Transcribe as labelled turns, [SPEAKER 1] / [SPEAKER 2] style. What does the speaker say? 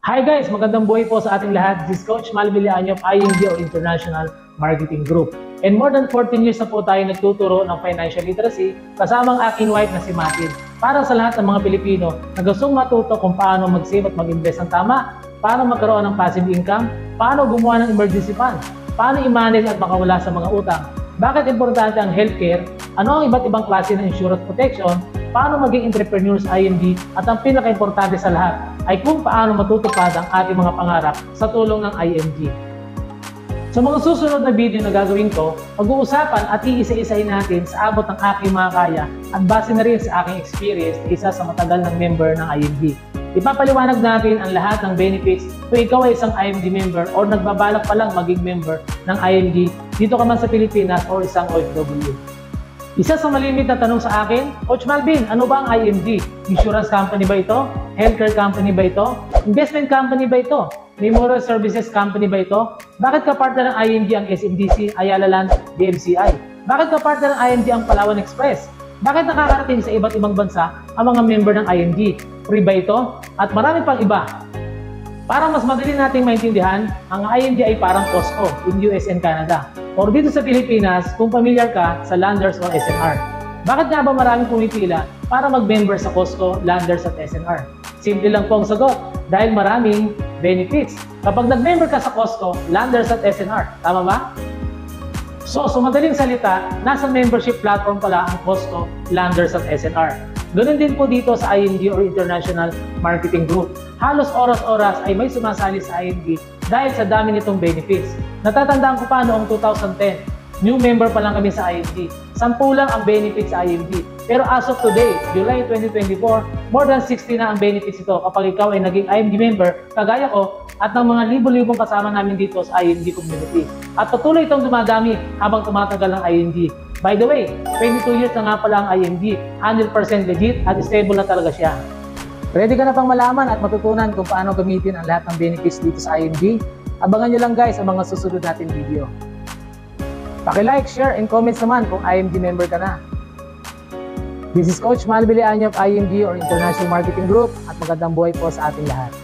[SPEAKER 1] Hi guys! Magandang buhay po sa ating lahat. This is Coach Mal Villaño of IMG or International Marketing Group. And more than 14 years na po tayo nagtuturo ng financial literacy kasama ang aking wife na si Matilde. Para sa lahat ng mga Pilipino na gustong matuto kung paano mag-save at mag-invest ng tama, paano magkaroon ng passive income, paano gumawa ng emergency fund, paano i-manage at makawala sa mga utang, bakit importante ang healthcare, ano ang iba't ibang klase ng insurance protection, paano maging entrepreneur sa IMG, at ang pinaka-importante sa lahat ay kung paano matutupad ang ating mga pangarap sa tulong ng IMG. Sa mga susunod na video na gagawin ko, pag-uusapan at iisa-isahin natin sa abot ng aking mga kaya at base na rin sa aking experience na isa sa matagal ng member ng IMG. Ipapaliwanag natin ang lahat ng benefits kung ikaw ay isang IMG member o nagbabalak pa lang maging member ng IMG dito ka man sa Pilipinas o isang OFW. Isa sa malimit na tanong sa akin, Coach Malvin, ano ba ang IMG? Insurance company ba ito? Healthcare company ba ito? Investment company ba ito? Memorial Services company ba ito? Bakit ka partner ng IMG ang SMDC, Ayala Land, DMCI? Bakit ka partner ng IMG ang Palawan Express? Bakit nakakarating sa iba't ibang bansa ang mga member ng IMG? Free ba ito? At marami pang iba. Para mas madali nating maintindihan, ang IMG ay parang Costco in US and Canada. Or dito sa Pilipinas, kung familiar ka sa Landers o SNR. Bakit nga ba maraming pumipila para mag-member sa Costco, Landers at SNR? Simple lang po ang sagot, dahil maraming benefits. Kapag nag-member ka sa Costco, Landers at SNR, tama ba? So madaling salita, nasa membership platform pala ang Costco, Landers at SNR. Ganun din po dito sa IMG or International Marketing Group. Halos oras-oras ay may sumasali sa IMG dahil sa dami nitong benefits. Natatandaan ko pa noong 2010, new member pa lang kami sa IMG. 10 lang ang benefits sa IMG. Pero as of today, July 2024, more than 60 na ang benefits ito kapag ikaw ay naging IMG member, kagaya ko, at ng mga libo-libong kasama namin dito sa IMG community. At patuloy itong dumadami habang tumatagal ng IMG. By the way, 22 years na nga pala ang IMG, 100% legit at stable na talaga siya. Ready ka na pang malaman at matutunan kung paano gamitin ang lahat ng benefits dito sa IMG? Abangan nyo lang guys ang mga susunod natin video. Paki-like, share, and comments naman kung IMG member ka na. This is Coach Mal Villaño of IMG or International Marketing Group at magandang buhay po sa ating lahat.